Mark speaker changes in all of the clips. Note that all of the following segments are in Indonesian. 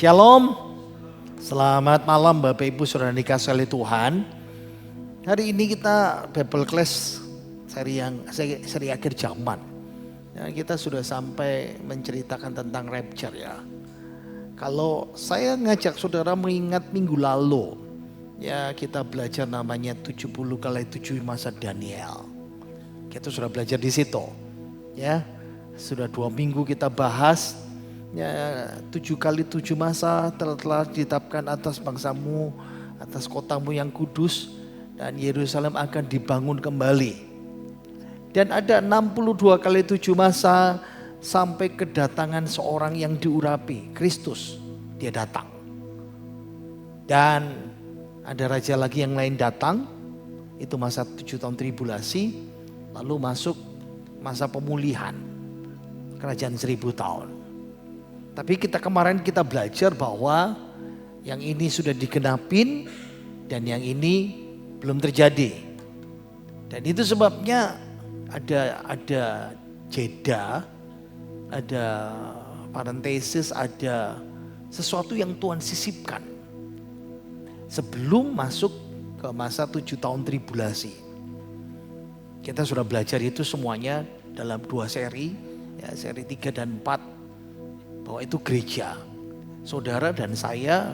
Speaker 1: Shalom, selamat malam Bapak Ibu Saudara dikasihi oleh Tuhan. Hari ini kita Bible Class seri akhir zaman. Ya, kita sudah sampai menceritakan tentang rapture ya. Kalau saya ngajak saudara mengingat minggu lalu, ya kita belajar namanya 70 kali 7 masa Daniel. Kita sudah belajar di situ. Ya, sudah 2 minggu kita bahas. Ya, 7 kali 7 masa telah ditetapkan atas bangsamu, atas kotamu yang kudus, dan Yerusalem akan dibangun kembali. Dan ada 62 kali 7 masa sampai kedatangan seorang yang diurapi, Kristus, dia datang. Dan ada raja lagi yang lain datang, itu masa 7 tahun tribulasi, lalu masuk masa pemulihan, kerajaan 1000 tahun. Tapi kemarin kita belajar bahwa yang ini sudah digenapin dan yang ini belum terjadi. Dan itu sebabnya ada jeda, ada parentesis, ada sesuatu yang Tuhan sisipkan sebelum masuk ke masa 7 tahun tribulasi. Kita sudah belajar itu semuanya dalam 2 seri, ya, seri 3 dan 4. Bahwa itu gereja, saudara dan saya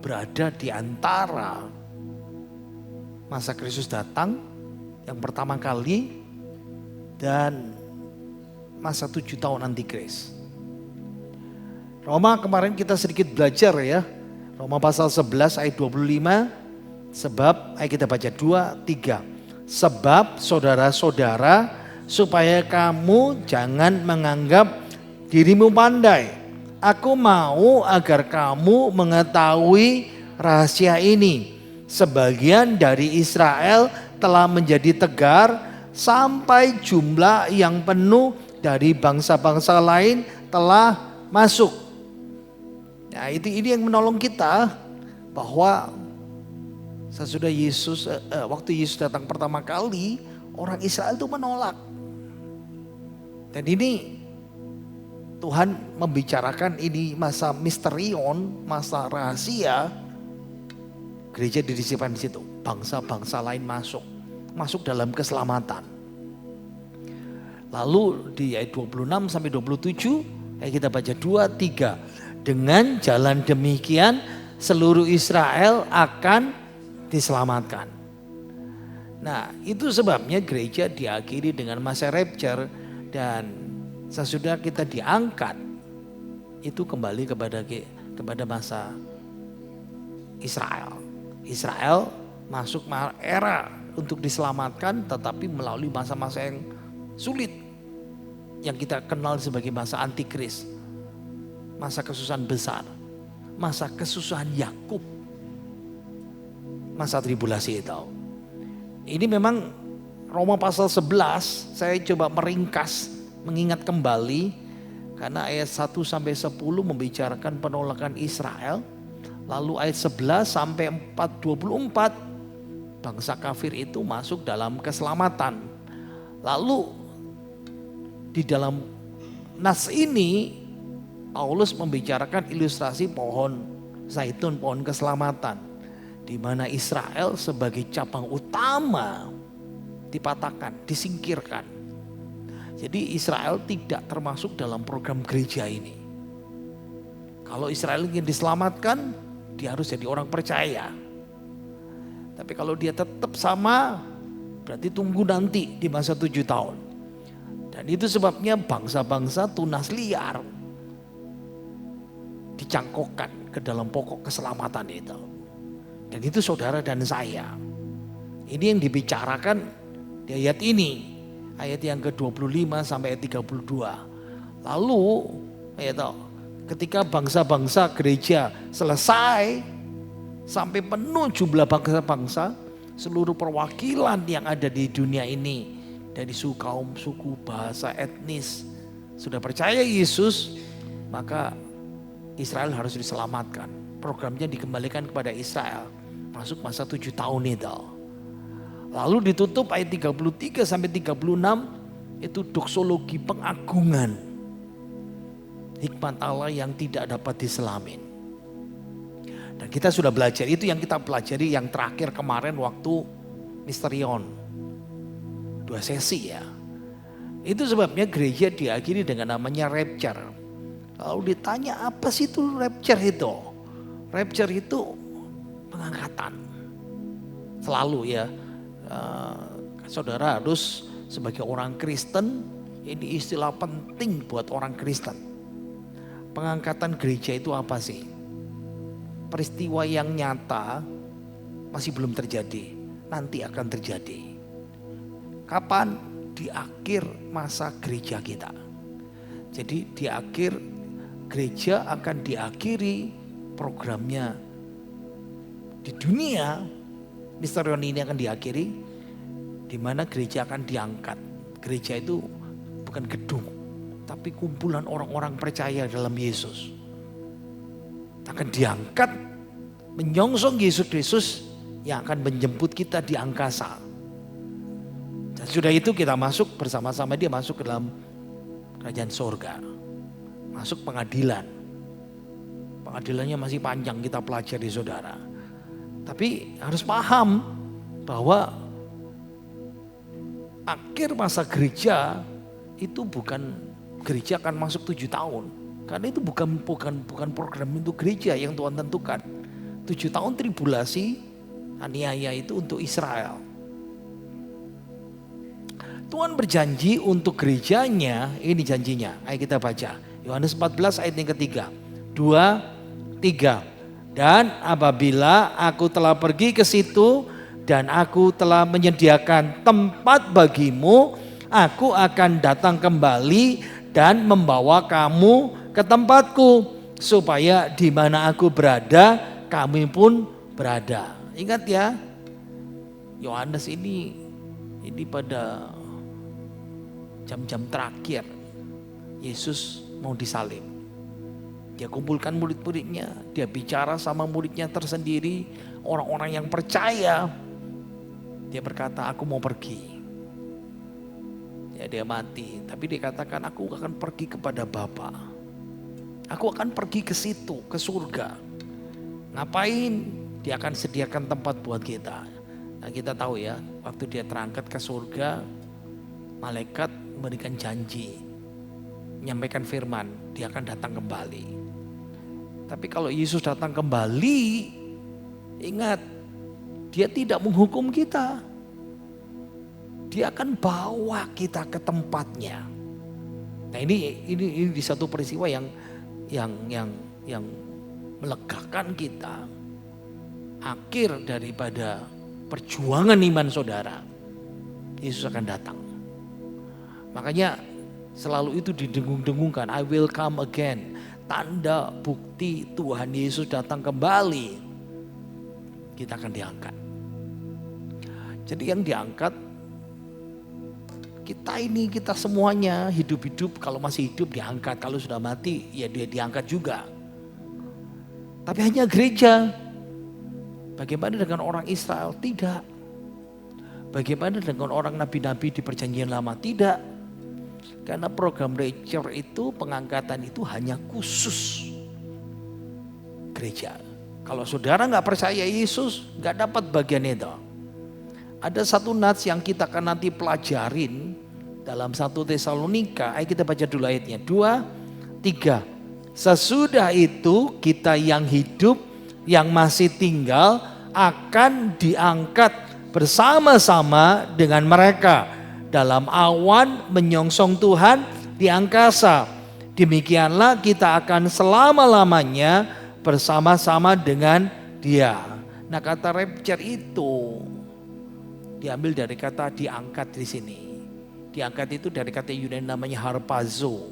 Speaker 1: berada di antara masa Kristus datang yang pertama kali dan masa 7 tahun antikris. Roma kemarin kita sedikit belajar ya, Roma pasal 11 ayat 25, sebab, ayo kita baca 2, 3. Sebab saudara-saudara supaya kamu jangan menganggap dirimu pandai. Aku mau agar kamu mengetahui rahasia ini. Sebagian dari Israel telah menjadi tegar sampai jumlah yang penuh dari bangsa-bangsa lain telah masuk. Nah, ini yang menolong kita bahwa sesudah waktu Yesus datang pertama kali, orang Israel itu menolak. Dan ini Tuhan membicarakan ini masa misterion, masa rahasia. Gereja didisipkan di situ. Bangsa-bangsa lain masuk dalam keselamatan. Lalu di ayat 26 sampai 27, kita baca 2, 3. Dengan jalan demikian seluruh Israel akan diselamatkan. Nah, itu sebabnya gereja diakhiri dengan masa rapture, dan sesudah kita diangkat, itu kembali kepada masa Israel. Israel masuk era untuk diselamatkan, tetapi melalui masa-masa yang sulit, yang kita kenal sebagai masa antikris, masa kesusahan besar, masa kesusahan Yakub, masa tribulasi itu. Ini memang Roma pasal 11, saya coba meringkas, mengingat kembali, karena ayat 1 sampai 10 membicarakan penolakan Israel. Lalu ayat 11 sampai 24 bangsa kafir itu masuk dalam keselamatan. Lalu di dalam nas ini Paulus membicarakan ilustrasi pohon zaitun, pohon keselamatan, di mana Israel sebagai cabang utama dipatahkan, disingkirkan. Jadi Israel tidak termasuk dalam program gereja ini. Kalau Israel ingin diselamatkan, dia harus jadi orang percaya. Tapi kalau dia tetap sama, berarti tunggu nanti di masa 7 tahun. Dan itu sebabnya bangsa-bangsa tunas liar dicangkokkan ke dalam pokok keselamatan itu. Dan itu saudara dan saya. Ini yang dibicarakan di ayat ini. Ayat yang ke-25 sampai ayat 32. Lalu ketika bangsa-bangsa gereja selesai, sampai penuh jumlah bangsa-bangsa, seluruh perwakilan yang ada di dunia ini, dari kaum, suku, bahasa, etnis, sudah percaya Yesus, maka Israel harus diselamatkan. Programnya dikembalikan kepada Israel, masuk masa 7 tahun itu. Lalu ditutup ayat 33 sampai 36, itu doksologi, pengagungan hikmat Allah yang tidak dapat diselamin. Dan kita sudah belajar, itu yang kita pelajari yang terakhir kemarin waktu Misterion. 2 sesi ya. Itu sebabnya gereja diakhiri dengan namanya rapture. Lalu ditanya apa sih itu rapture itu? Rapture itu pengangkatan. Selalu ya, saudara harus sebagai orang Kristen, ini istilah penting buat orang Kristen. Pengangkatan gereja itu apa sih? Peristiwa yang nyata masih belum terjadi, nanti akan terjadi. Kapan? Di akhir masa gereja kita. Jadi di akhir gereja akan diakhiri programnya di dunia. Misterion ini akan diakhiri, di mana gereja akan diangkat. Gereja itu bukan gedung, tapi kumpulan orang-orang percaya dalam Yesus. Akan diangkat, menyongsong Yesus Kristus yang akan menjemput kita di angkasa. Dan sudah itu kita masuk bersama-sama dia masuk ke dalam kerajaan sorga. Masuk pengadilan. Pengadilannya masih panjang kita pelajari saudara. Tapi harus paham bahwa akhir masa gereja itu bukan gereja akan masuk 7 tahun. Karena itu bukan program untuk gereja yang Tuhan tentukan. 7 tahun tribulasi aniaya itu untuk Israel. Tuhan berjanji untuk gerejanya, ini janjinya. Ayo kita baca. Yohanes 14 ayat yang ketiga. 2, 3. Dan apabila aku telah pergi ke situ dan aku telah menyediakan tempat bagimu, aku akan datang kembali dan membawa kamu ke tempatku, supaya di mana aku berada, kami pun berada. Ingat ya, Yohanes ini pada jam-jam terakhir Yesus mau disalib. Dia kumpulkan murid-muridnya, dia bicara sama muridnya tersendiri, orang-orang yang percaya. Dia berkata, aku mau pergi. Ya dia mati, tapi dia katakan aku akan pergi kepada Bapa. Aku akan pergi ke situ, ke surga. Ngapain? Dia akan sediakan tempat buat kita. Nah kita tahu ya, waktu dia terangkat ke surga, malaikat memberikan janji, menyampaikan firman, dia akan datang kembali. Tapi kalau Yesus datang kembali, ingat, dia tidak menghukum kita. Dia akan bawa kita ke tempatnya. Nah ini di satu peristiwa yang melegakan kita. Akhir daripada perjuangan iman saudara, Yesus akan datang. Makanya selalu itu didengung-dengungkan, I will come again. Tanda bukti Tuhan Yesus datang kembali, kita akan diangkat. Jadi yang diangkat kita semuanya hidup-hidup, kalau masih hidup diangkat, kalau sudah mati ya dia diangkat juga. Tapi hanya gereja. Bagaimana dengan orang Israel? Tidak. Bagaimana dengan orang nabi-nabi di perjanjian lama? Tidak. Karena program rapture itu, pengangkatan itu hanya khusus gereja. Kalau saudara nggak percaya Yesus, nggak dapat bagian itu. Ada satu nats yang kita akan nanti pelajarin dalam 1 Tesalonika. Ayo kita baca dulu ayatnya. 2, 3. Sesudah itu kita yang hidup, yang masih tinggal akan diangkat bersama-sama dengan mereka dalam awan menyongsong Tuhan di angkasa. Demikianlah kita akan selama-lamanya bersama-sama dengan Dia. Nah kata rapture itu diambil dari kata diangkat di sini. Diangkat itu dari kata Yunani namanya harpazo.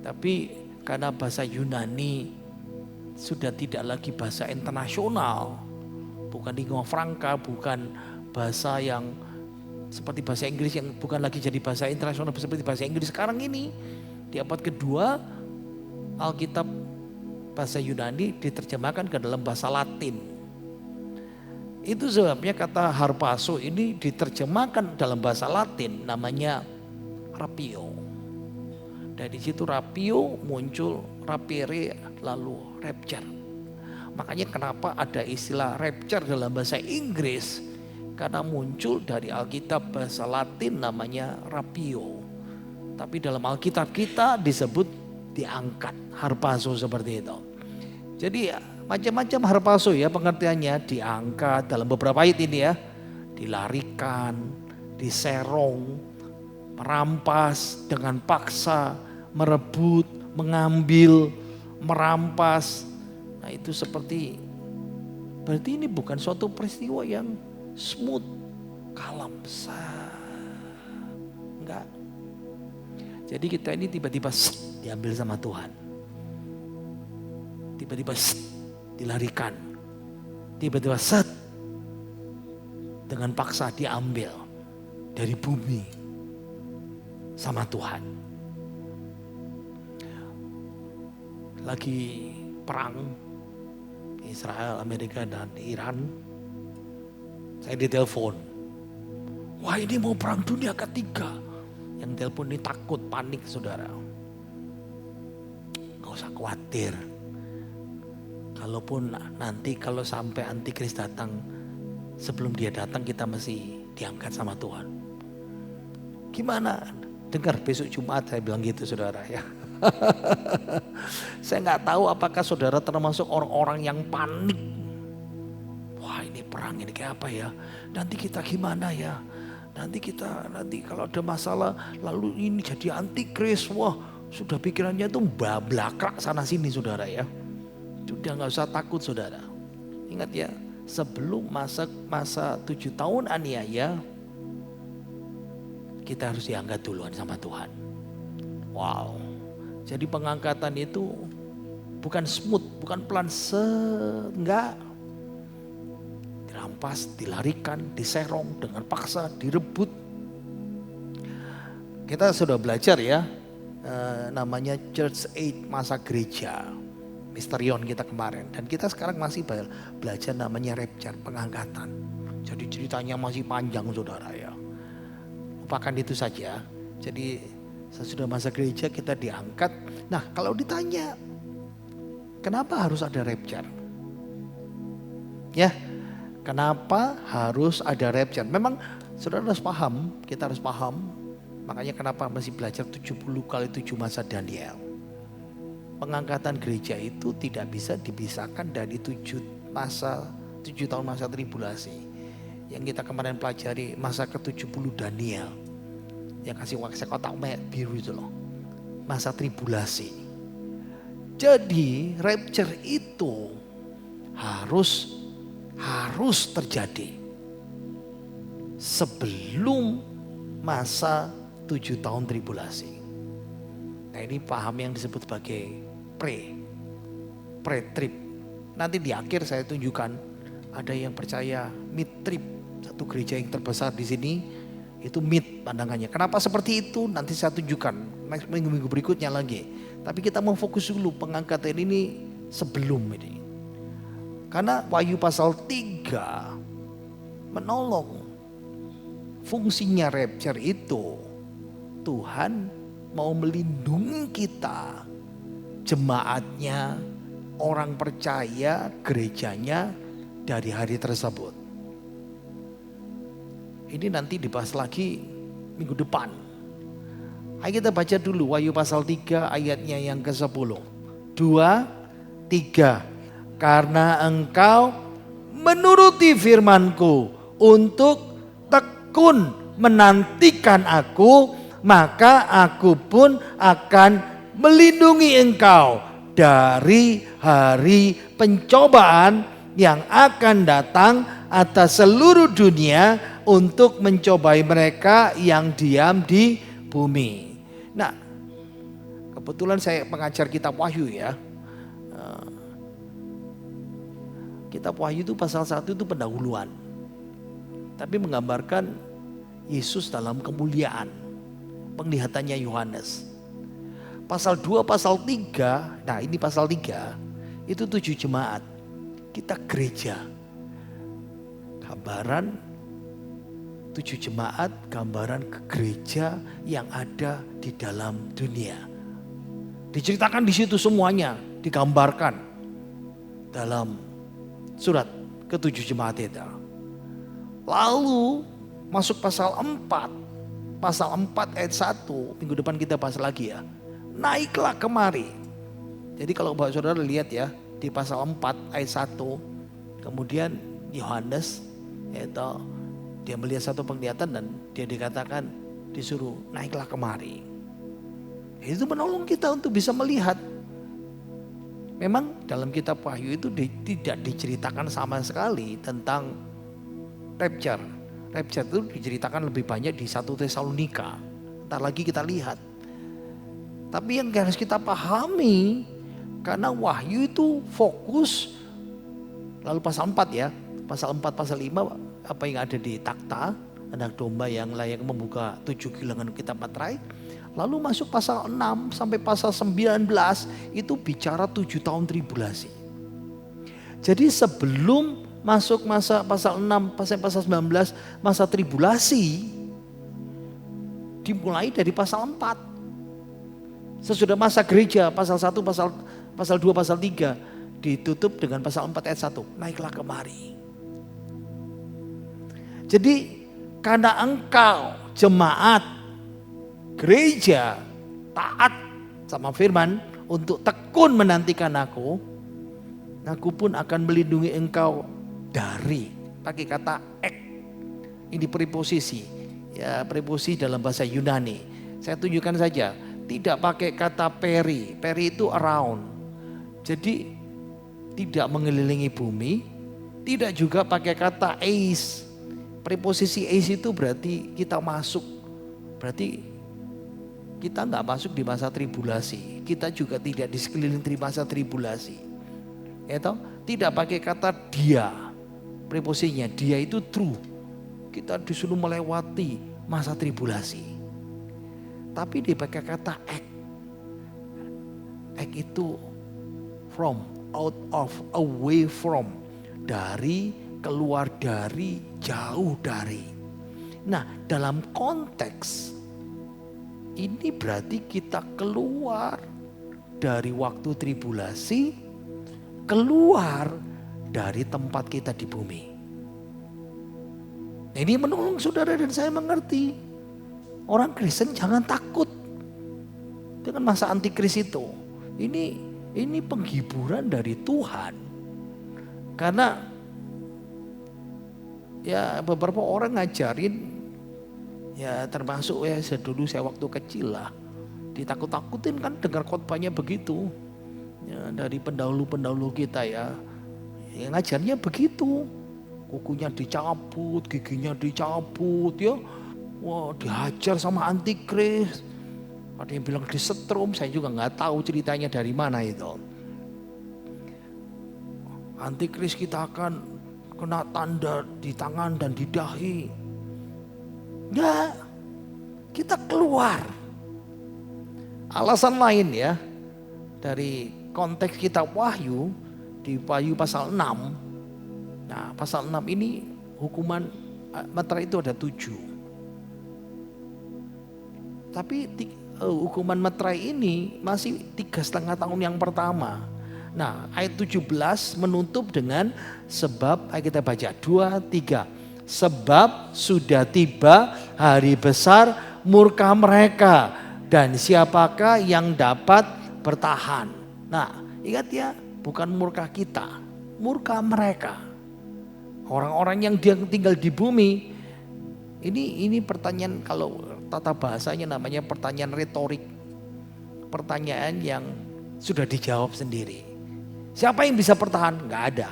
Speaker 1: Tapi karena bahasa Yunani sudah tidak lagi bahasa internasional, bukan lingua franca, bukan bahasa yang seperti bahasa Inggris yang bukan lagi jadi bahasa internasional seperti bahasa Inggris sekarang ini. Di abad kedua Alkitab bahasa Yunani diterjemahkan ke dalam bahasa Latin. Itu sebabnya kata harpazo ini diterjemahkan dalam bahasa Latin namanya rapio. Dari situ rapio muncul rapere lalu rapture. Makanya kenapa ada istilah rapture dalam bahasa Inggris. Karena muncul dari Alkitab bahasa Latin namanya rapio. Tapi dalam Alkitab kita disebut diangkat, harpazo seperti itu. Jadi macam-macam harpazo ya pengertiannya, diangkat dalam beberapa ayat ini ya. Dilarikan, diserong, merampas dengan paksa, merebut, mengambil, merampas. Nah itu berarti ini bukan suatu peristiwa yang smooth, kalem, enggak. Jadi kita ini tiba-tiba diambil sama Tuhan. Tiba-tiba dilarikan. Tiba-tiba dengan paksa diambil dari bumi sama Tuhan. Lagi perang Israel, Amerika dan Iran. Saya ditelepon. Wah ini mau perang dunia ketiga. Yang telepon ini takut, panik saudara. Gak usah khawatir. Kalaupun nanti kalau sampai antikris datang, sebelum dia datang kita mesti diangkat sama Tuhan. Gimana? Dengar besok Jumat saya bilang gitu saudara ya. Saya nggak tahu apakah saudara termasuk orang-orang yang panik. Wah ini perang ini kayak apa ya? Nanti kita gimana ya? Nanti kalau ada masalah lalu ini jadi antikris. Wah sudah pikirannya tuh bablakrak sana sini saudara ya. Sudah nggak usah takut saudara. Ingat ya, sebelum masa 7 tahun aniaya, kita harus diangkat duluan sama Tuhan. Wow. Jadi pengangkatan itu bukan smooth, bukan pelan, enggak. Dirampas, dilarikan, diserong dengan paksa, direbut. Kita sudah belajar ya, namanya Church Age, masa gereja. Misterion kita kemarin. Dan kita sekarang masih belajar namanya rapture, pengangkatan. Jadi ceritanya masih panjang saudara ya. Lupakan itu saja. Jadi sesudah masa gereja kita diangkat. Nah kalau ditanya, kenapa harus ada rapture? Ya, kenapa harus ada rapture? Memang saudara harus paham, kita harus paham. Makanya kenapa masih belajar 70 kali 7 masa Daniel. Pengangkatan gereja itu tidak bisa dipisahkan dari 7 tahun masa tribulasi. Yang kita kemarin pelajari masa ke-70 Daniel. Yang kasih waksa kotak biru itu loh. Masa tribulasi. Jadi rapture itu harus terjadi sebelum masa 7 tahun tribulasi. Nah ini paham yang disebut sebagai pre-trib. Nanti di akhir saya tunjukkan ada yang percaya mid-trib. Satu gereja yang terbesar di sini itu mid pandangannya. Kenapa seperti itu? Nanti saya tunjukkan minggu-minggu berikutnya lagi. Tapi kita mau fokus dulu pengangkatan ini sebelum ini. Karena Wahyu pasal 3 menolong. Fungsinya rapture itu Tuhan mau melindungi kita, jemaatnya, orang percaya, gerejanya dari hari tersebut. Ini nanti dibahas lagi minggu depan. Ayo kita baca dulu Wahyu pasal 3 ayatnya yang ke-10. 2, 3. Karena engkau menuruti firmanku untuk tekun menantikan aku, maka aku pun akan melindungi engkau dari hari pencobaan yang akan datang atas seluruh dunia untuk mencobai mereka yang diam di bumi. Nah, kebetulan saya pengajar kitab Wahyu ya. Kitab Wahyu itu pasal 1 itu pendahuluan. Tapi menggambarkan Yesus dalam kemuliaan. Penglihatannya Yohanes. Pasal 2, pasal 3, nah ini pasal 3, itu 7 jemaat. Kita gereja. Gambaran 7 jemaat, gambaran ke gereja yang ada di dalam dunia. Diceritakan di situ semuanya, digambarkan. dalam surat ke-7 jemaat itu. Lalu masuk pasal 4. Pasal 4 ayat 1. Minggu depan kita bahas lagi ya. Naiklah kemari. Jadi kalau Bapak Saudara lihat ya. Di pasal 4 ayat 1. Kemudian Yohanes itu dia melihat satu penglihatan dan dia dikatakan disuruh naiklah kemari. Itu menolong kita untuk bisa melihat. Memang dalam kitab Wahyu itu tidak diceritakan sama sekali tentang rapture. Rapture itu diceritakan lebih banyak di 1 Tesalonika. Ntar lagi kita lihat. Tapi yang harus kita pahami, karena Wahyu itu fokus, lalu pasal 4 ya, pasal 4, pasal 5, apa yang ada di takhta, anak domba yang layak membuka 7 gilangan kitab materai. Lalu masuk pasal 6 sampai pasal 19 itu bicara 7 tahun tribulasi. Jadi sebelum masuk masa pasal 6 sampai pasal 19 masa tribulasi dimulai dari pasal 4. Sesudah masa gereja pasal 1, pasal 2, pasal 3 ditutup dengan pasal 4 ayat 1. Naiklah kemari. Jadi karena engkau jemaat gereja taat sama firman untuk tekun menantikan aku pun akan melindungi engkau dari, pakai kata ek. Ini preposisi, ya preposisi dalam bahasa Yunani. Saya tunjukkan saja, tidak pakai kata peri. Peri itu around. Jadi tidak mengelilingi bumi, tidak juga pakai kata eis. Preposisi eis itu berarti kita masuk. Berarti kita nggak masuk di masa tribulasi. Kita juga tidak di sekeliling masa tribulasi. Ya toh? Tidak pakai kata dia. Preposisinya dia itu true. Kita disuruh melewati masa tribulasi. Tapi dipakai kata ek. Ek itu from, out of, away from. Dari, keluar dari, jauh dari. Nah, dalam konteks ini berarti kita keluar dari waktu tribulasi, keluar dari tempat kita di bumi. Nah, ini menolong saudara dan saya mengerti. Orang Kristen jangan takut dengan masa antikris itu. Ini penghiburan dari Tuhan. Karena ya beberapa orang ngajarin, ya termasuk ya dulu saya waktu kecil lah, ditakut-takutin kan dengar khotbahnya begitu. Ya, dari pendahulu-pendahulu kita ya, yang ngajarnya begitu. Kukunya dicabut, giginya dicabut ya. Wah, dihajar sama antikris. Ada yang bilang disetrum, saya juga nggak tahu ceritanya dari mana itu. Antikris kita akan kena tanda di tangan dan di dahi. Ya, kita keluar. Alasan lain ya, dari konteks kitab Wahyu, di Wahyu pasal 6. Nah, pasal 6 ini hukuman materai itu ada 7. Tapi hukuman materai ini masih 3,5 tahun yang pertama. Nah, ayat 17 menutup dengan sebab, ayo kita baca 2, 3. Sebab sudah tiba hari besar murka mereka, dan siapakah yang dapat bertahan. Nah, ingat ya, bukan murka kita, murka mereka. Orang-orang yang tinggal di bumi. Ini pertanyaan, kalau tata bahasanya namanya pertanyaan retorik. Pertanyaan yang sudah dijawab sendiri. Siapa yang bisa bertahan? Enggak ada.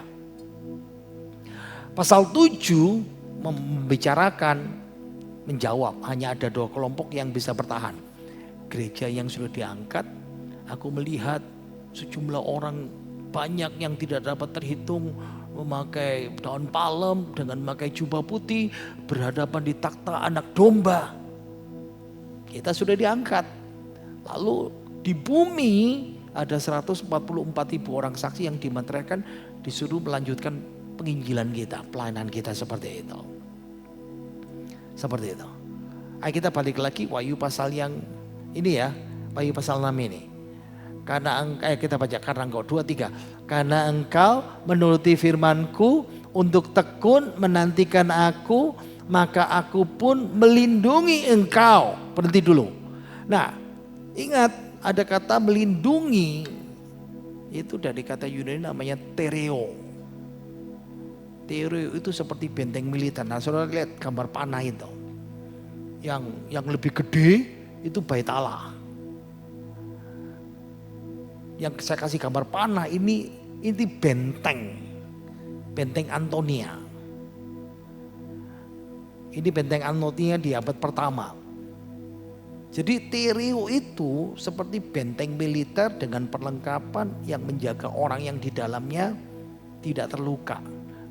Speaker 1: Pasal 7 membicarakan, menjawab hanya ada 2 kelompok yang bisa bertahan. Gereja yang sudah diangkat, aku melihat sejumlah orang banyak yang tidak dapat terhitung memakai daun palem dengan memakai jubah putih berhadapan di takhta anak domba. Kita sudah diangkat. Lalu di bumi ada 144.000 orang saksi yang dimateraikan, disuruh melanjutkan penginjilan kita, pelayanan kita seperti itu. Seperti itu. Ayo kita balik lagi Wahyu pasal yang ini ya, Wahyu pasal 6 ini. Karena kita baca, karena engkau 2, 3. Karena engkau menuruti firman-Ku untuk tekun menantikan Aku, maka Aku pun melindungi engkau. Berhenti dulu. Nah, ingat ada kata melindungi. Itu dari kata Yunani namanya tereo. Tereo itu seperti benteng militer. Nah, saudara lihat gambar panah itu. Yang lebih gede itu bait Allah. Yang saya kasih gambar panah ini benteng Antonia. Ini benteng Antonia di abad pertama. Jadi tereo itu seperti benteng militer dengan perlengkapan yang menjaga orang yang di dalamnya tidak terluka.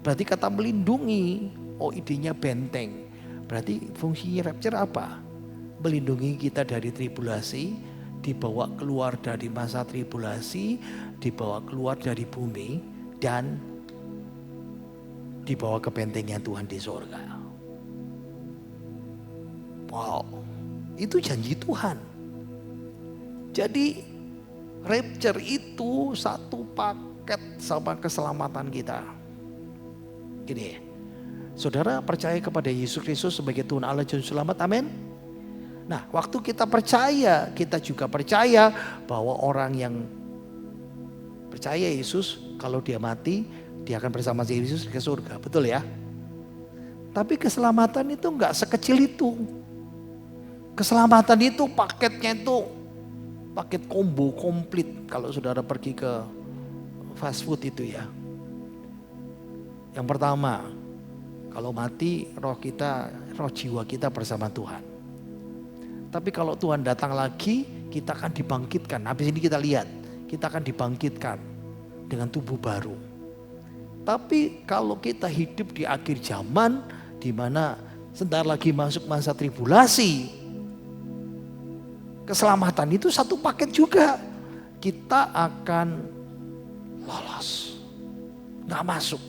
Speaker 1: Berarti kata melindungi, idenya benteng. Berarti fungsinya rapture apa? Melindungi kita dari tribulasi, dibawa keluar dari masa tribulasi, dibawa keluar dari bumi, dan dibawa ke bentengnya Tuhan di surga. Wow, itu janji Tuhan. Jadi rapture itu satu paket sama keselamatan kita. Gini, saudara percaya kepada Yesus Kristus sebagai Tuhan Allah Juru Selamat, amin. Nah, waktu kita percaya, kita juga percaya bahwa orang yang percaya Yesus, kalau dia mati, dia akan bersama Yesus ke surga. Betul ya? Tapi keselamatan itu enggak sekecil itu. Keselamatan itu paketnya itu paket combo komplit. Kalau saudara pergi ke fast food itu ya. Yang pertama, kalau mati roh jiwa kita bersama Tuhan. Tapi kalau Tuhan datang lagi, kita akan dibangkitkan. Habis ini kita lihat, kita akan dibangkitkan dengan tubuh baru. Tapi kalau kita hidup di akhir zaman, di mana sebentar lagi masuk masa tribulasi, keselamatan itu satu paket juga. Kita akan lolos, nggak masuk.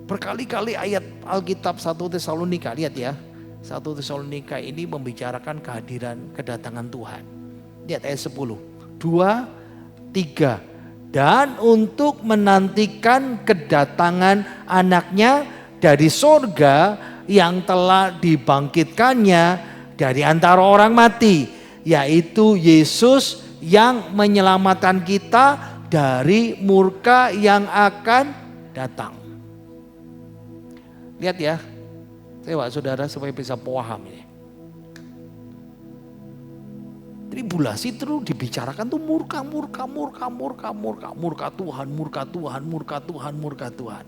Speaker 1: Berkali-kali ayat Alkitab 1 Tesalonika, lihat ya. 1 Tesalonika ini membicarakan kedatangan Tuhan. Lihat ayat 10. 2, 3. Dan untuk menantikan kedatangan anaknya dari surga yang telah dibangkitkannya dari antara orang mati. Yaitu Yesus yang menyelamatkan kita dari murka yang akan datang. Lihat ya. Saya saudara supaya bisa paham ini. Tribulasi terus dibicarakan tuh murka Tuhan.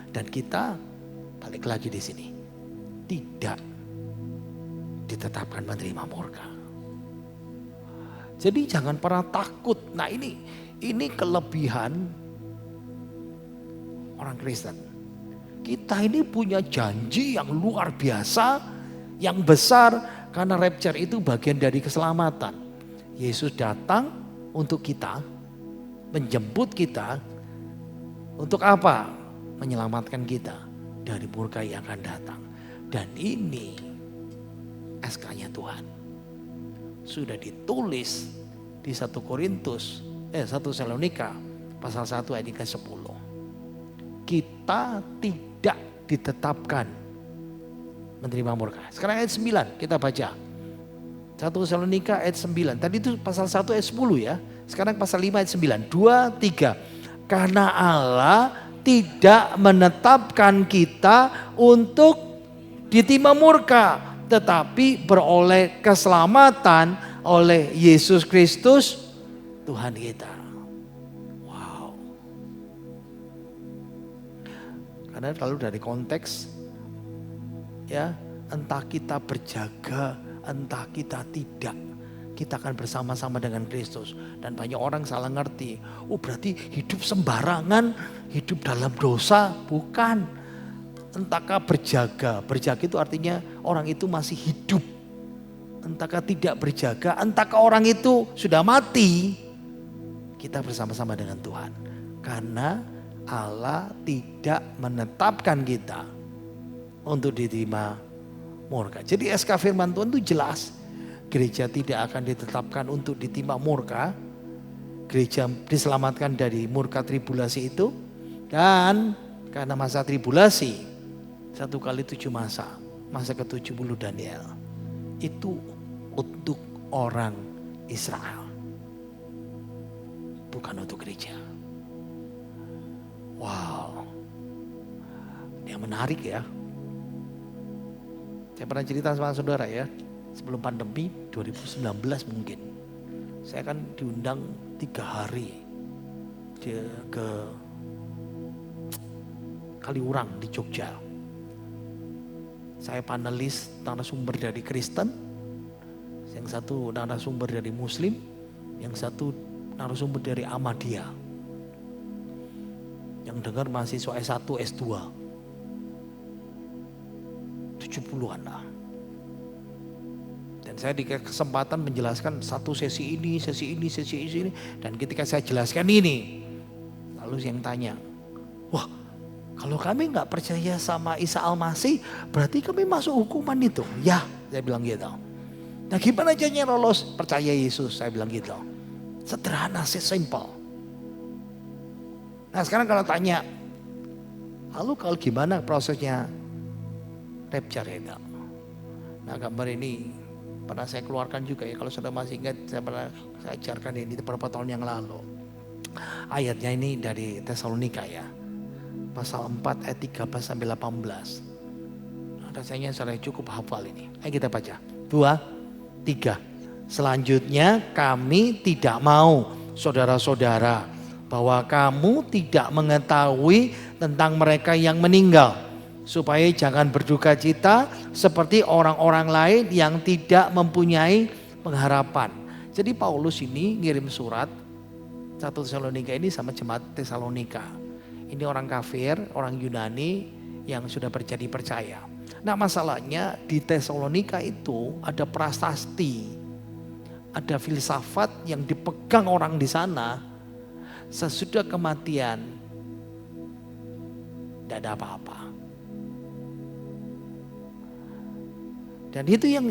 Speaker 1: Dan kita balik lagi di sini. Tidak ditetapkan menerima murka. Jadi jangan pernah takut. Nah ini kelebihan orang Kristen. Kita ini punya janji yang luar biasa, yang besar, karena rapture itu bagian dari keselamatan. Yesus datang untuk kita, menjemput kita, untuk apa? Menyelamatkan kita dari murka yang akan datang. Dan ini SK-nya Tuhan. Sudah ditulis di 1 Tesalonika pasal 1 ayat ke-10. Kita tidak ditetapkan menerima murka. Sekarang ayat 9 kita baca. 1 Tesalonika ayat 9. Tadi itu pasal 1 ayat 10 ya. Sekarang pasal 5 ayat 9. 2, 3. Karena Allah tidak menetapkan kita untuk ditimpa murka, tetapi beroleh keselamatan oleh Yesus Kristus Tuhan kita. Karena lalu dari konteks ya, entah kita berjaga, entah kita tidak, kita akan bersama-sama dengan Kristus. Dan banyak orang salah ngerti, berarti hidup sembarangan, hidup dalam dosa. Bukan, entahkah berjaga itu artinya orang itu masih hidup. Entahkah tidak berjaga, entahkah orang itu sudah mati, kita bersama-sama dengan Tuhan. Karena Allah tidak menetapkan kita untuk diterima murka. Jadi SK firman Tuhan itu jelas. Gereja tidak akan ditetapkan untuk ditimpa murka. gereja diselamatkan dari murka tribulasi itu. Dan karena masa tribulasi, 1 kali 7 masa, masa ke-70 Daniel, itu untuk orang Israel, bukan untuk gereja. Wow, yang menarik ya. Saya pernah cerita sama saudara ya, sebelum pandemi 2019 mungkin, saya kan diundang 3 hari ke Kaliurang di Jogja. Saya panelis narasumber dari Kristen, yang satu narasumber dari Muslim, yang satu narasumber dari Ahmadiyah. Yang dengar mahasiswa S1, S2. 70-an lah. Dan saya dikasih kesempatan menjelaskan satu sesi ini. Dan ketika saya jelaskan ini, lalu yang tanya, wah, kalau kami nggak percaya sama Isa Al-Masih, berarti kami masuk hukuman itu. Ya, saya bilang gitu. Nah gimana caranya lolos? Percaya Yesus, saya bilang gitu. Sederhana, simple. Nah sekarang kalau tanya, lalu kalau gimana prosesnya rapture itu? Nah gambar ini pernah saya keluarkan juga ya, kalau sudah masih ingat saya pernah saya ajarkan ini beberapa tahun yang lalu. Ayatnya ini dari Tesalonika ya. Pasal 4 ayat 13 sampai 18. Nah, rasanya saya cukup hafal ini. Ayo kita baca. 2, 3. Selanjutnya kami tidak mau saudara-saudara bahwa kamu tidak mengetahui tentang mereka yang meninggal. Supaya jangan berduka cita seperti orang-orang lain yang tidak mempunyai pengharapan. Jadi Paulus ini ngirim surat 1 Tesalonika ini sama jemaat Tesalonika. Ini orang kafir, orang Yunani yang sudah jadi percaya. Nah masalahnya di Tesalonika itu ada prasasti, ada filsafat yang dipegang orang di sana. Sesudah kematian tidak ada apa-apa. Dan itu yang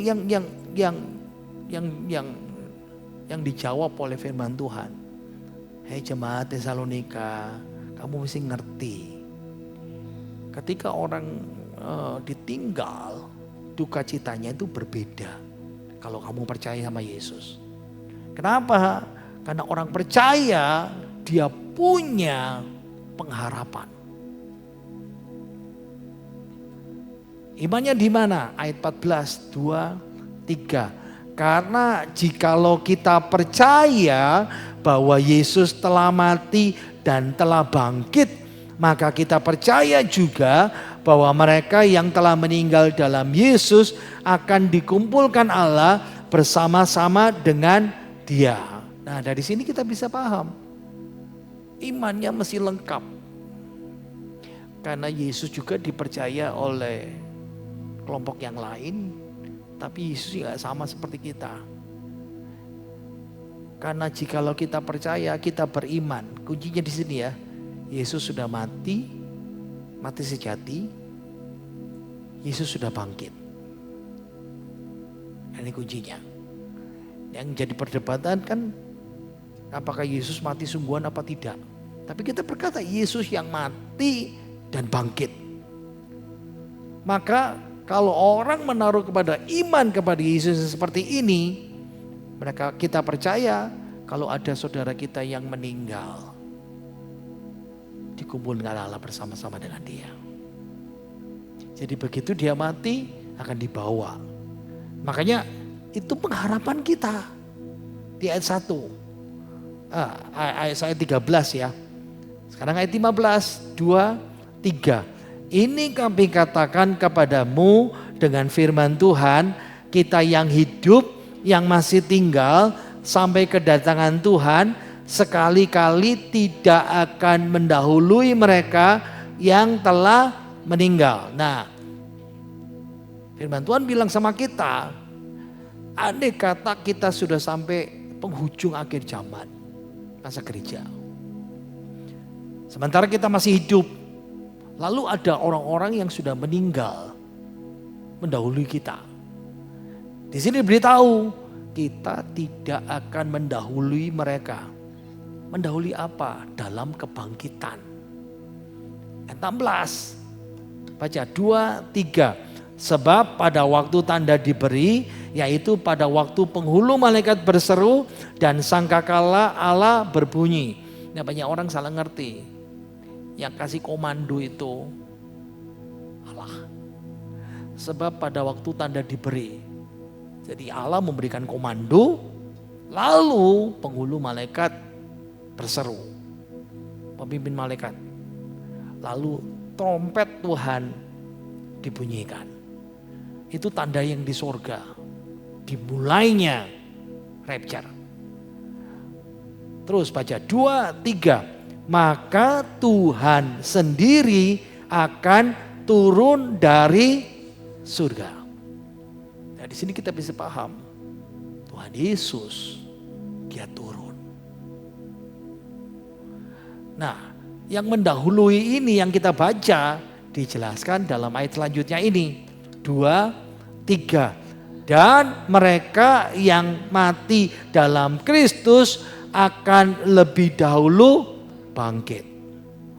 Speaker 1: dijawab oleh firman Tuhan. Hei jemaat Tesalonika, kamu mesti ngerti. Ketika orang ditinggal, duka citanya itu berbeda. Kalau kamu percaya sama Yesus. Kenapa? Karena orang percaya dia punya pengharapan. Imannya di mana? Ayat 14, 2, 3. Karena jikalau kita percaya bahwa Yesus telah mati dan telah bangkit, maka kita percaya juga bahwa mereka yang telah meninggal dalam Yesus akan dikumpulkan Allah bersama-sama dengan Dia. Nah, dari sini kita bisa paham. Imannya mesti lengkap. Karena Yesus juga dipercaya oleh kelompok yang lain, tapi Yesus juga sama seperti kita. Karena jikalau kita percaya, kita beriman. Kuncinya di sini ya. Yesus sudah mati sejati. Yesus sudah bangkit. Ini kuncinya. Yang jadi perdebatan kan, apakah Yesus mati sungguhan apa tidak? Tapi kita berkata Yesus yang mati dan bangkit. Maka kalau orang menaruh kepada iman kepada Yesus seperti ini, kita percaya kalau ada saudara kita yang meninggal, dikumpulkan Allah bersama-sama dengan Dia. Jadi begitu dia mati akan dibawa. Makanya itu pengharapan kita di ayat 1. Ayat 13 ya. Sekarang ayat 15, 2, 3. Ini kami katakan kepadamu dengan firman Tuhan, kita yang hidup, yang masih tinggal sampai kedatangan Tuhan, sekali-kali tidak akan mendahului mereka yang telah meninggal. Nah, firman Tuhan bilang sama kita, andai kata kita sudah sampai penghujung akhir zaman, masa gereja. Sementara kita masih hidup, lalu ada orang-orang yang sudah meninggal mendahului kita. Di sini diberitahu kita tidak akan mendahului mereka. Mendahului apa? Dalam kebangkitan. Ayat 16. Baca 2, 3. Sebab pada waktu tanda diberi, yaitu pada waktu penghulu malaikat berseru dan sangkakala Allah berbunyi. Nah, banyak orang salah ngerti. Yang kasih komando itu Allah. Sebab pada waktu tanda diberi. Jadi Allah memberikan komando, lalu penghulu malaikat berseru. Pemimpin malaikat. Lalu trompet Tuhan dibunyikan. Itu tanda yang di sorga. Dimulainya rapture. Terus baca 2, 3. Maka Tuhan sendiri akan turun dari surga. Nah, di sini kita bisa paham. Tuhan Yesus, dia turun. Nah, yang mendahului ini yang kita baca dijelaskan dalam ayat selanjutnya ini. 2, 3. Dan mereka yang mati dalam Kristus akan lebih dahulu bangkit.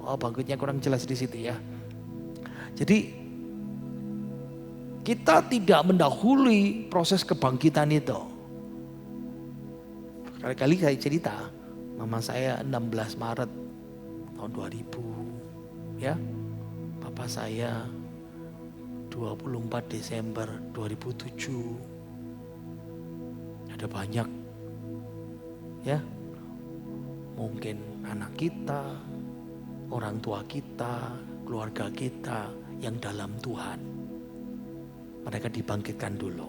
Speaker 1: Oh, bangkitnya kurang jelas di situ ya. Jadi kita tidak mendahului proses kebangkitan itu. Kali-kali saya cerita, mama saya 16 Maret tahun 2000 ya. Bapak saya 24 Desember 2007. Ada banyak ya. Mungkin anak kita, orang tua kita, keluarga kita yang dalam Tuhan. Mereka dibangkitkan dulu.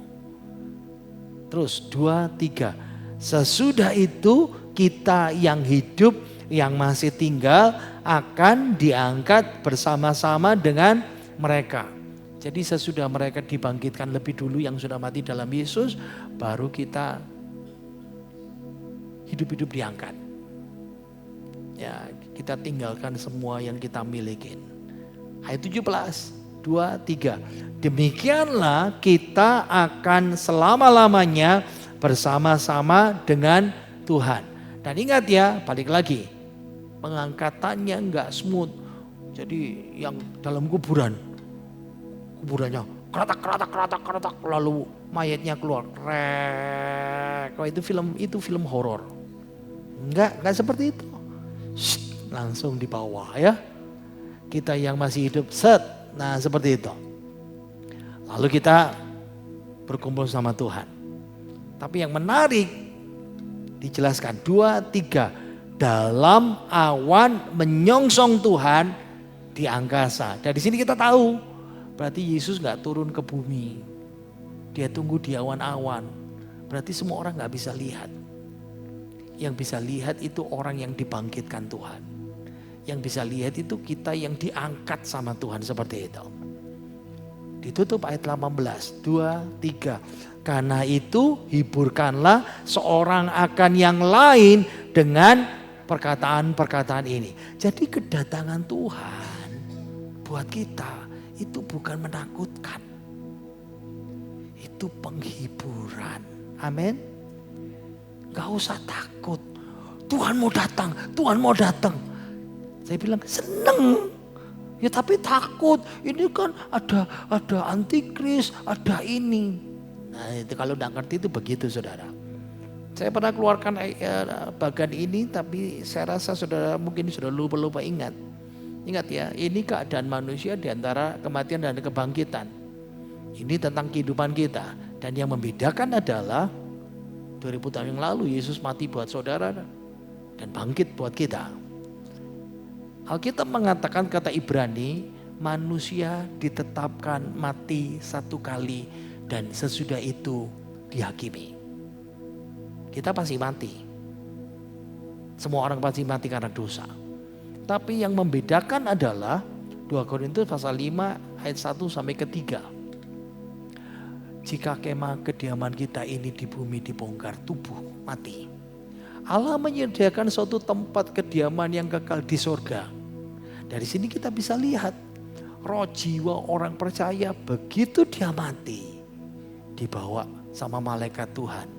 Speaker 1: Terus 2, 3. Sesudah itu kita yang hidup, yang masih tinggal akan diangkat bersama-sama dengan mereka. Jadi sesudah mereka dibangkitkan lebih dulu yang sudah mati dalam Yesus, baru kita hidup-hidup diangkat. Ya, kita tinggalkan semua yang kita miliki. Ayat 17, 2, 3. Demikianlah kita akan selama-lamanya bersama-sama dengan Tuhan. Dan ingat ya, balik lagi. Pengangkatannya enggak smooth. Jadi yang dalam kuburannya keratak, lalu mayatnya keluar. Kalau itu film horor. Enggak seperti itu. Langsung di bawah ya. Kita yang masih hidup nah seperti itu. Lalu kita berkumpul sama Tuhan. Tapi yang menarik dijelaskan 2, 3. Dalam awan menyongsong Tuhan di angkasa. Dari sini kita tahu berarti Yesus gak turun ke bumi. Dia tunggu di awan-awan. Berarti semua orang gak bisa lihat. Yang bisa lihat itu orang yang dibangkitkan Tuhan. Yang bisa lihat itu kita yang diangkat sama Tuhan seperti itu. Ditutup ayat 18, 2, 3. Karena itu hiburkanlah seorang akan yang lain dengan perkataan-perkataan ini. Jadi kedatangan Tuhan buat kita itu bukan menakutkan. Itu penghiburan. Amin. Gak usah takut. Tuhan mau datang, Tuhan mau datang. Saya bilang seneng. Ya tapi takut. Ini kan ada antikris, ada ini. Nah itu kalau tidak ngerti itu begitu saudara. Saya pernah keluarkan bagian ini tapi saya rasa saudara mungkin sudah lupa ingat. Ingat ya, ini keadaan manusia di antara kematian dan kebangkitan. Ini tentang kehidupan kita. Dan yang membedakan adalah 2000 tahun yang lalu Yesus mati buat saudara dan bangkit buat kita. Alkitab mengatakan kata Ibrani, manusia ditetapkan mati satu kali dan sesudah itu dihakimi. Kita pasti mati. Semua orang pasti mati karena dosa. Tapi yang membedakan adalah 2 Korintus pasal 5 ayat 1 sampai ke 3. Jika kemah kediaman kita ini di bumi dibongkar, tubuh mati. Allah menyediakan suatu tempat kediaman yang kekal di sorga. Dari sini kita bisa lihat roh jiwa orang percaya begitu dia mati dibawa sama malaikat Tuhan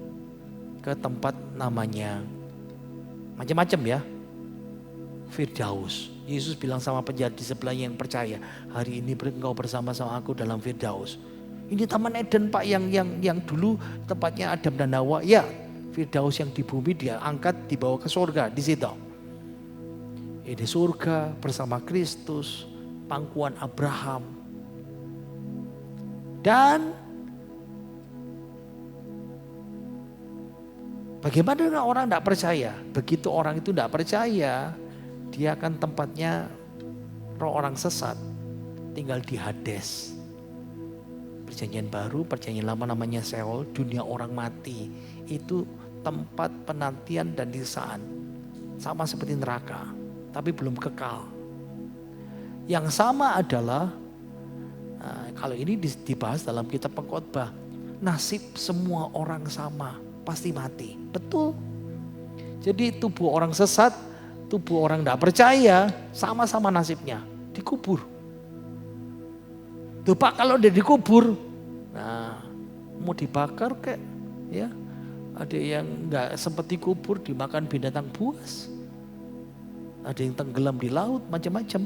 Speaker 1: ke tempat namanya Macam-macam ya. Firdaus. Yesus bilang sama penjahat di sebelahnya yang percaya, hari ini engkau bersama-sama aku dalam Firdaus. Ini Taman Eden Pak yang dulu tempatnya Adam dan Hawa. Ya, Firdaus yang di bumi dia angkat dibawa ke surga di situ. Ini surga bersama Kristus, pangkuan Abraham. Dan bagaimana dengan orang tidak percaya? Begitu orang itu tidak percaya, dia akan tempatnya roh orang sesat, tinggal di Hades. Perjanjian baru, perjanjian lama namanya Seol, dunia orang mati. Itu tempat penantian dan siksaan. Sama seperti neraka, tapi belum kekal. Yang sama adalah, kalau ini dibahas dalam kitab Pengkhotbah, nasib semua orang sama, pasti mati. Betul. Jadi tubuh orang sesat, tubuh orang tidak percaya, sama-sama nasibnya, dikubur. Tuh Pak, kalau udah dikubur, nah mau dibakar kayak, ya ada yang nggak sempat dikubur dimakan binatang buas, ada yang tenggelam di laut, macam-macam.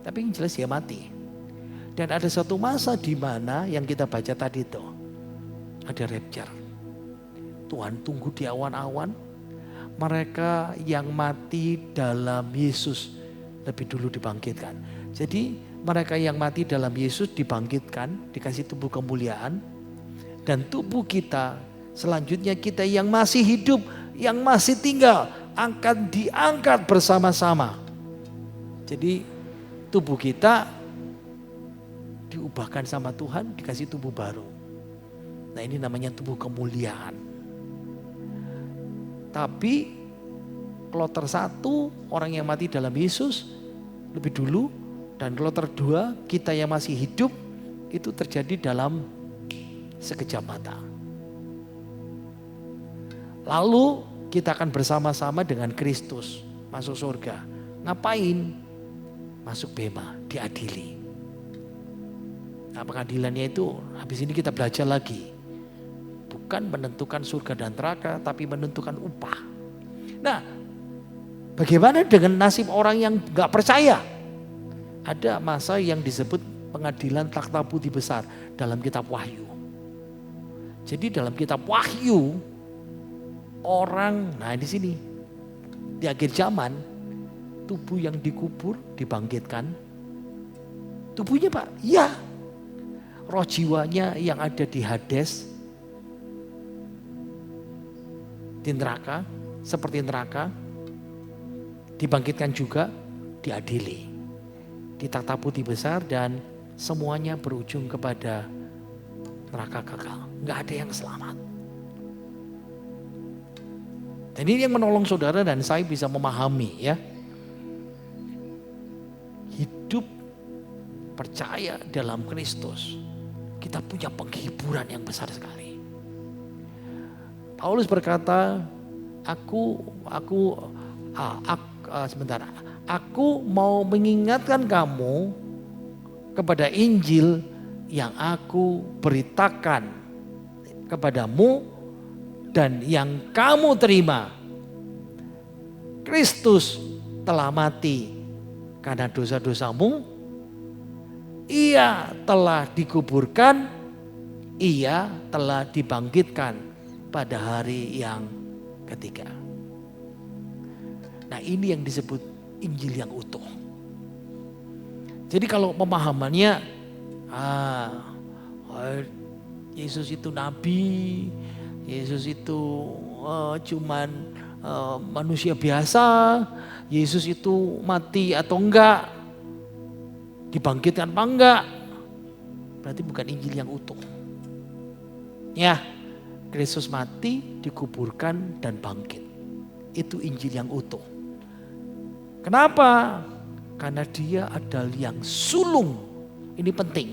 Speaker 1: Tapi yang jelas dia mati. Dan ada satu masa di mana yang kita baca tadi itu, ada rapture. Tuhan tunggu di awan-awan. Mereka yang mati dalam Yesus lebih dulu dibangkitkan. Jadi mereka yang mati dalam Yesus dibangkitkan, dikasih tubuh kemuliaan. Dan tubuh kita, selanjutnya kita yang masih hidup, yang masih tinggal, akan diangkat bersama-sama. Jadi tubuh kita diubahkan sama Tuhan, dikasih tubuh baru. Nah ini namanya tubuh kemuliaan. Tapi kloter 1 orang yang mati dalam Yesus lebih dulu, dan kloter 2 kita yang masih hidup itu terjadi dalam sekejap mata. Lalu kita akan bersama-sama dengan Kristus masuk surga. Ngapain? Masuk bema, diadili. Nah pengadilannya itu habis ini kita belajar lagi. Bukan menentukan surga dan neraka, tapi menentukan upah. Nah, bagaimana dengan nasib orang yang gak percaya? Ada masa yang disebut pengadilan takhta putih besar dalam kitab Wahyu. Jadi dalam kitab Wahyu, orang, nah di sini, di akhir zaman, tubuh yang dikubur dibangkitkan. Tubuhnya Pak, ya. Roh jiwanya yang ada di Hades, di neraka, seperti neraka, dibangkitkan juga, diadili. Di takhta putih besar dan semuanya berujung kepada neraka kekal. Nggak ada yang selamat. Dan ini yang menolong saudara dan saya bisa memahami ya. Hidup percaya dalam Kristus. Kita punya penghiburan yang besar sekali. Paulus berkata, aku mau mengingatkan kamu kepada Injil yang aku beritakan kepadamu dan yang kamu terima. Kristus telah mati karena dosa-dosamu. Ia telah dikuburkan, ia telah dibangkitkan pada hari yang ketiga. Nah ini yang disebut Injil yang utuh. Jadi kalau pemahamannya, Yesus itu nabi, Yesus itu cuman manusia biasa, Yesus itu mati atau enggak, dibangkitkan apa enggak, berarti bukan Injil yang utuh. Ya, Kristus mati, dikuburkan dan bangkit. Itu Injil yang utuh. Kenapa? Karena dia adalah yang sulung. Ini penting.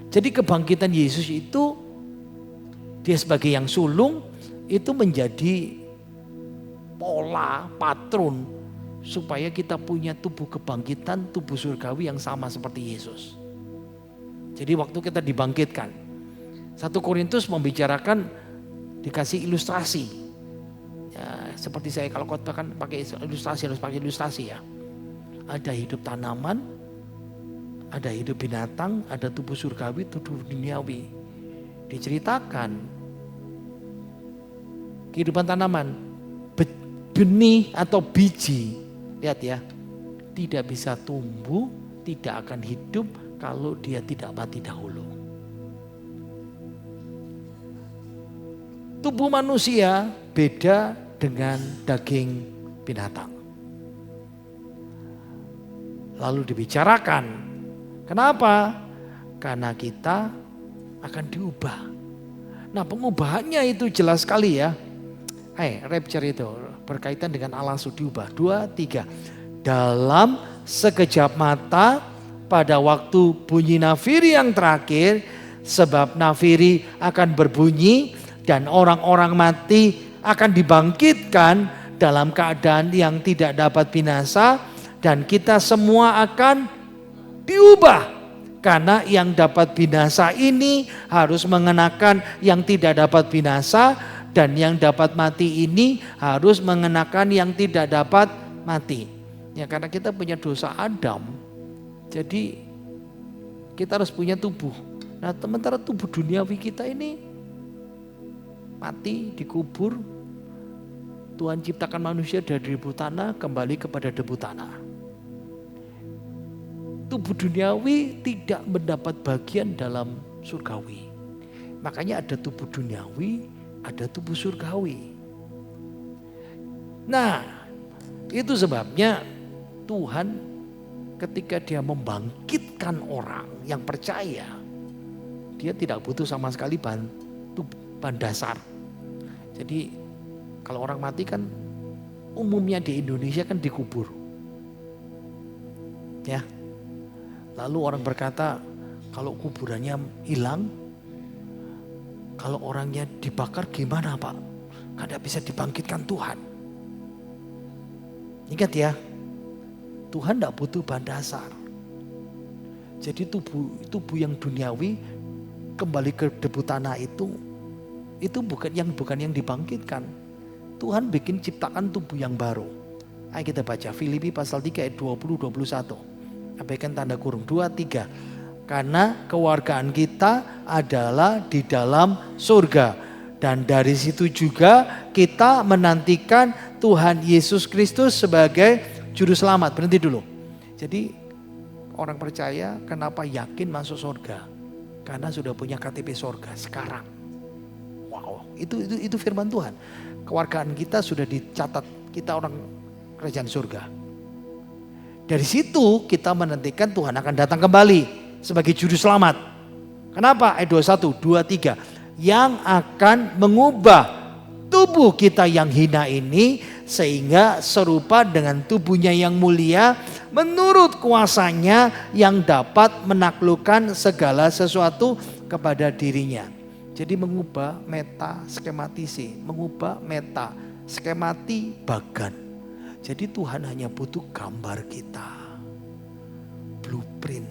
Speaker 1: Jadi kebangkitan Yesus itu, dia sebagai yang sulung, itu menjadi pola, patron, supaya kita punya tubuh kebangkitan, tubuh surgawi yang sama seperti Yesus. Jadi waktu kita dibangkitkan, 1 Korintus membicarakan, dikasih ilustrasi. Ya, 1 seperti saya kalau khotbah kan pakai ilustrasi, harus pakai ilustrasi ya. Ada hidup tanaman, ada hidup binatang, ada tubuh surgawi, tubuh duniawi. Diceritakan kehidupan tanaman, benih atau biji, lihat ya, tidak bisa tumbuh, tidak akan hidup kalau dia tidak mati dahulu. Tubuh manusia beda dengan daging binatang. Lalu dibicarakan, kenapa? Karena kita akan diubah. Nah, pengubahannya itu jelas sekali ya. Rapture itu berkaitan dengan Allah langsung diubah. 2, 3. Dalam sekejap mata pada waktu bunyi nafiri yang terakhir, sebab nafiri akan berbunyi dan orang-orang mati akan dibangkitkan dalam keadaan yang tidak dapat binasa dan kita semua akan diubah. Karena yang dapat binasa ini harus mengenakan yang tidak dapat binasa dan yang dapat mati ini harus mengenakan yang tidak dapat mati. Ya, karena kita punya dosa Adam, jadi kita harus punya tubuh. Nah, sementara tubuh duniawi kita ini mati, dikubur. Tuhan ciptakan manusia dari debu tanah kembali kepada debu tanah. Tubuh duniawi tidak mendapat bagian dalam surgawi. Makanya ada tubuh duniawi, ada tubuh surgawi. Nah, itu sebabnya Tuhan ketika dia membangkitkan orang yang percaya, dia tidak butuh sama sekali bahan dasar. Jadi kalau orang mati kan umumnya di Indonesia kan dikubur. Ya. Lalu orang berkata kalau kuburannya hilang, kalau orangnya dibakar gimana Pak? Kada bisa dibangkitkan Tuhan. Ingat ya, Tuhan tidak butuh bahan dasar. Jadi tubuh yang duniawi kembali ke debu tanah itu bukan yang dibangkitkan. Tuhan bikin ciptakan tubuh yang baru. Ayo kita baca Filipi pasal 3 ayat 20-21. Abaikan tanda kurung 2-3. Karena kewargaan kita adalah di dalam surga. Dan dari situ juga kita menantikan Tuhan Yesus Kristus sebagai juru selamat. Berhenti dulu. Jadi orang percaya kenapa yakin masuk surga? Karena sudah punya KTP surga sekarang. Wow, itu firman Tuhan. Kewargaan kita sudah dicatat, kita orang kerajaan surga. Dari situ kita menantikan Tuhan akan datang kembali sebagai juru selamat. Kenapa? Ayat 21, 23. Yang akan mengubah tubuh kita yang hina ini sehingga serupa dengan tubuhnya yang mulia menurut kuasanya yang dapat menaklukkan segala sesuatu kepada dirinya. Jadi mengubah meta skematisasi, mengubah meta skemati bagan. Jadi Tuhan hanya butuh gambar kita, blueprint.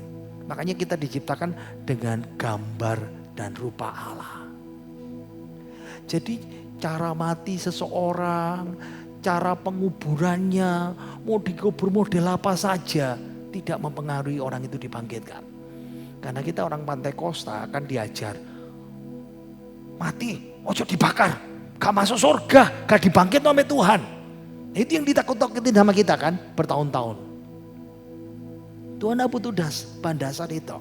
Speaker 1: Makanya kita diciptakan dengan gambar dan rupa Allah. Jadi cara mati seseorang, cara penguburannya, mau dikubur model apa saja, tidak mempengaruhi orang itu dibangkitkan. Karena kita orang Pantai Kosta akan diajar, mati, ojo dibakar, gak masuk surga, gak dibangkit oleh Tuhan. Itu yang ditakut-takutin sama kita kan bertahun-tahun. Tuhan gak butuh bahan dasar itu.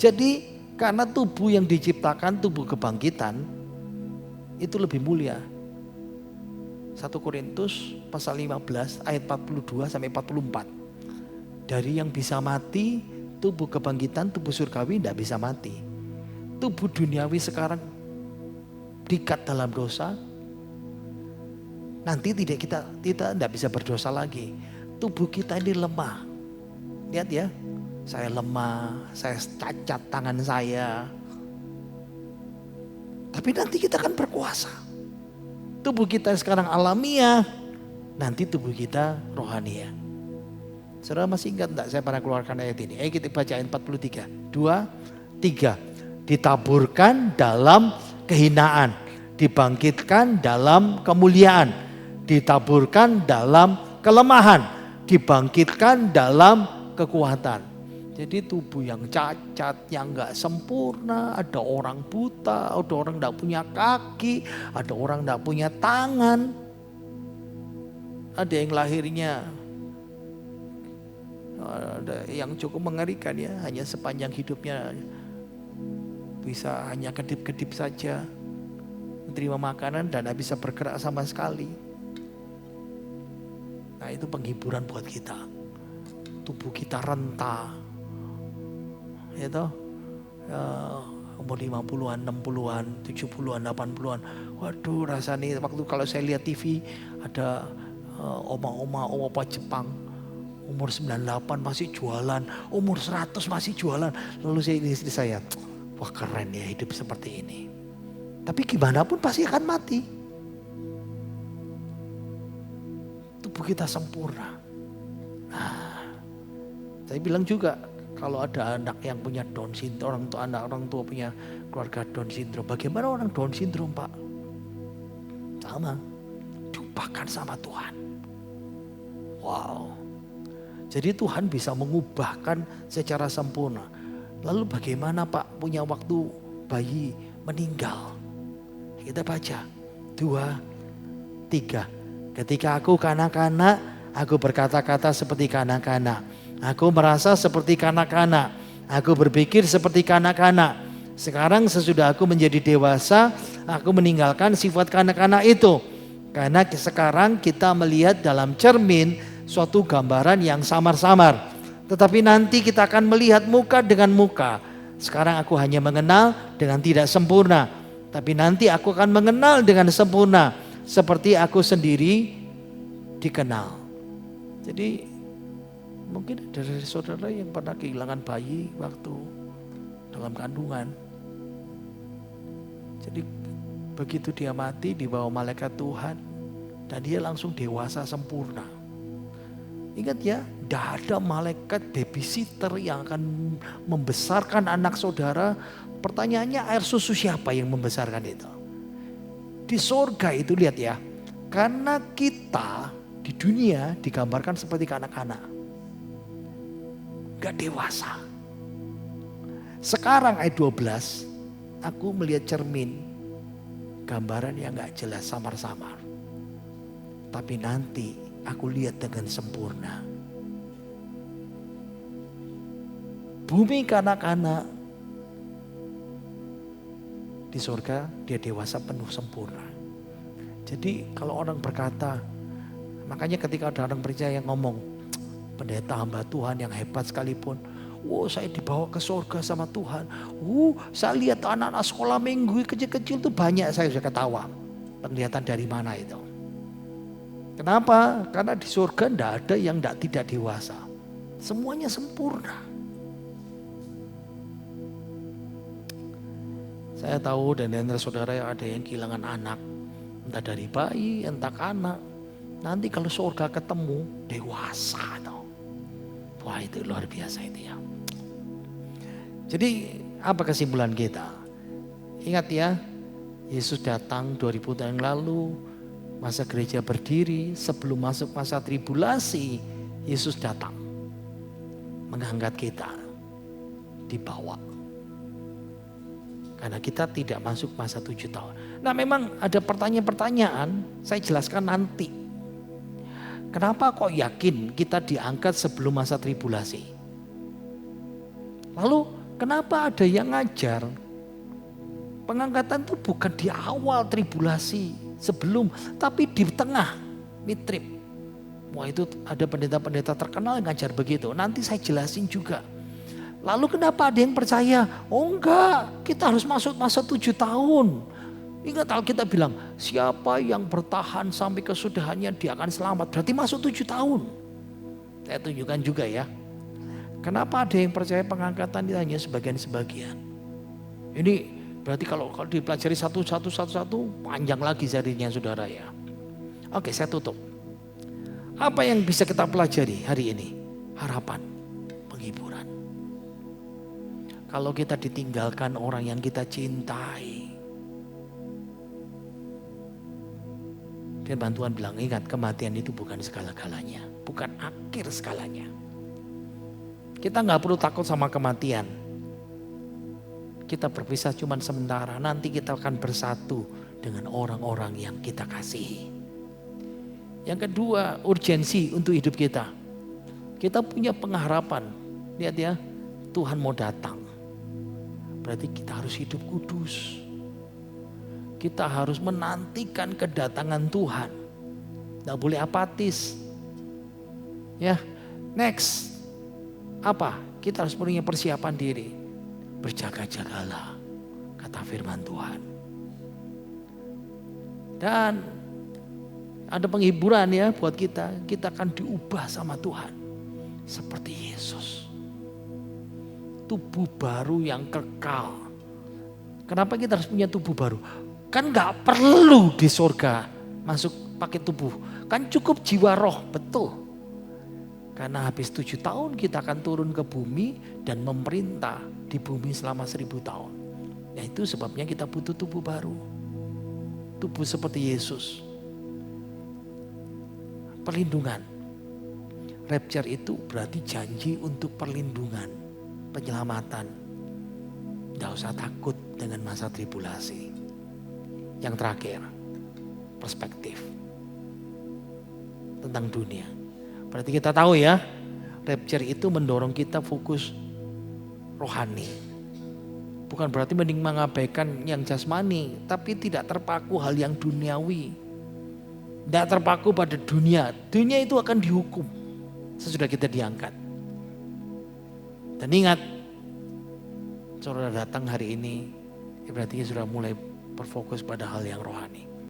Speaker 1: Jadi karena tubuh yang diciptakan, tubuh kebangkitan, itu lebih mulia. 1 Korintus pasal 15 ayat 42 sampai 44. Dari yang bisa mati, tubuh kebangkitan, tubuh surgawi tidak bisa mati. Tubuh duniawi sekarang diikat dalam dosa. Nanti kita tidak bisa berdosa lagi. Tubuh kita ini lemah. Lihat ya, saya lemah, saya cacat tangan saya. Tapi nanti kita akan berkuasa. Tubuh kita sekarang alamiah, nanti tubuh kita rohania. Saudara masih ingat enggak saya pernah keluarkan ayat ini? Ayo kita baca ayat 43. 2, 3. Ditaburkan dalam kehinaan, dibangkitkan dalam kemuliaan. ditaburkan dalam kelemahan, dibangkitkan dalam kekuatan. Jadi tubuh yang cacat, yang gak sempurna, ada orang buta, ada orang gak punya kaki, ada orang gak punya tangan. Ada yang lahirnya, ada yang cukup mengerikan ya, hanya sepanjang hidupnya bisa hanya kedip-kedip saja, menerima makanan dan gak bisa bergerak sama sekali. Nah itu penghiburan buat kita. Tubuh kita renta. Itu umur 50-an, 60-an, 70-an, 80-an. Waduh rasanya waktu kalau saya lihat TV ada oma-oma, opa Jepang umur 98 masih jualan, umur 100 masih jualan. Lalu istri saya, wah keren ya hidup seperti ini. Tapi gimana pun pasti akan mati. Tubuh kita sempurna. Nah, saya bilang juga, kalau ada anak yang punya Down syndrome, orang tua punya keluarga Down syndrome, bagaimana orang Down syndrome Pak? Sama, diubahkan sama Tuhan. Wow, jadi Tuhan bisa mengubahkan secara sempurna. Lalu bagaimana Pak punya waktu bayi meninggal? Kita baca 2, 3. Ketika aku kanak-kanak, aku berkata-kata seperti kanak-kanak. Aku merasa seperti kanak-kanak. Aku berpikir seperti kanak-kanak. Sekarang sesudah aku menjadi dewasa, aku meninggalkan sifat kanak-kanak itu. Karena sekarang kita melihat dalam cermin suatu gambaran yang samar-samar. Tetapi nanti kita akan melihat muka dengan muka. Sekarang aku hanya mengenal dengan tidak sempurna. Tapi nanti aku akan mengenal dengan sempurna. Seperti aku sendiri dikenal. Jadi mungkin ada dari saudara yang pernah kehilangan bayi waktu dalam kandungan. Jadi begitu dia mati dibawa malaikat Tuhan dan dia langsung dewasa sempurna. Ingat ya, tidak ada malaikat babysitter yang akan membesarkan anak saudara. Pertanyaannya, air susu siapa yang membesarkan itu? Di surga itu lihat ya, karena kita di dunia digambarkan seperti anak-anak. Gak dewasa. Sekarang ayat 12, aku melihat cermin, gambaran yang gak jelas, samar-samar. Tapi nanti aku lihat dengan sempurna. Bumi kanak-kanak, di surga dia dewasa penuh sempurna. Jadi kalau orang berkata, makanya ketika ada orang percaya yang ngomong, pendeta hamba Tuhan yang hebat sekalipun, saya dibawa ke surga sama Tuhan. Saya lihat anak-anak sekolah minggu kecil-kecil itu banyak, saya sudah ketawa. Penglihatan dari mana itu? Kenapa? Karena di surga tidak ada yang tidak dewasa. Semuanya sempurna. Saya tahu dan antara saudara ada yang kehilangan anak. Entah dari bayi, entah anak. Nanti kalau surga ketemu, dewasa tau. Wah itu luar biasa itu ya. Jadi apa kesimpulan kita? Ingat ya, Yesus datang 2000 tahun yang lalu, masa gereja berdiri, sebelum masuk masa tribulasi, Yesus datang. Mengangkat kita, dibawa. Karena kita tidak masuk masa 7 tahun. Nah memang ada pertanyaan-pertanyaan, saya jelaskan nanti. Kenapa kok yakin kita diangkat sebelum masa tribulasi? Lalu kenapa ada yang ngajar pengangkatan itu bukan di awal tribulasi sebelum, tapi di tengah midtrib. Wah itu ada pendeta-pendeta terkenal yang ngajar begitu. Nanti saya jelasin juga. Lalu kenapa ada yang percaya? Oh enggak, kita harus masuk masa 7 tahun. Ingat Alkitab bilang, siapa yang bertahan sampai kesudahannya dia akan selamat. Berarti masuk 7 tahun. Saya tunjukkan juga ya. Kenapa ada yang percaya pengangkatan itu hanya sebagian-sebagian. Ini berarti kalau dipelajari satu panjang lagi jadinya saudara ya. Oke saya tutup. Apa yang bisa kita pelajari hari ini? Harapan, penghiburan. Kalau kita ditinggalkan orang yang kita cintai, Firman Tuhan bilang, ingat kematian itu bukan segala-galanya. Bukan akhir segalanya. Kita nggak perlu takut sama kematian. Kita berpisah cuma sementara. Nanti kita akan bersatu dengan orang-orang yang kita kasihi. Yang kedua, urgensi untuk hidup kita. Kita punya pengharapan. Lihat ya, Tuhan mau datang. Berarti kita harus hidup kudus. Kita harus menantikan kedatangan Tuhan. Tidak boleh apatis. Ya, next. Apa? Kita harus punya persiapan diri. Berjaga-jagalah, kata firman Tuhan. Dan ada penghiburan ya buat kita. Kita akan diubah sama Tuhan. Seperti Yesus. Tubuh baru yang kekal. Kenapa kita harus punya tubuh baru? Kan gak perlu di surga masuk pakai tubuh. Kan cukup jiwa roh, betul. Karena habis 7 tahun kita akan turun ke bumi dan memerintah di bumi selama 1000 tahun. Ya itu sebabnya kita butuh tubuh baru. Tubuh seperti Yesus. Perlindungan. Rapture itu berarti janji untuk perlindungan, penyelamatan. Tidak usah takut dengan masa tribulasi. Yang terakhir, perspektif tentang dunia. Berarti kita tahu ya, rapture itu mendorong kita fokus rohani. Bukan berarti mending mengabaikan yang jasmani, tapi tidak terpaku hal yang duniawi. Tidak terpaku pada dunia. Dunia itu akan dihukum sesudah kita diangkat. Dan ingat, saudara datang hari ini, berarti sudah mulai berfokus pada hal yang rohani.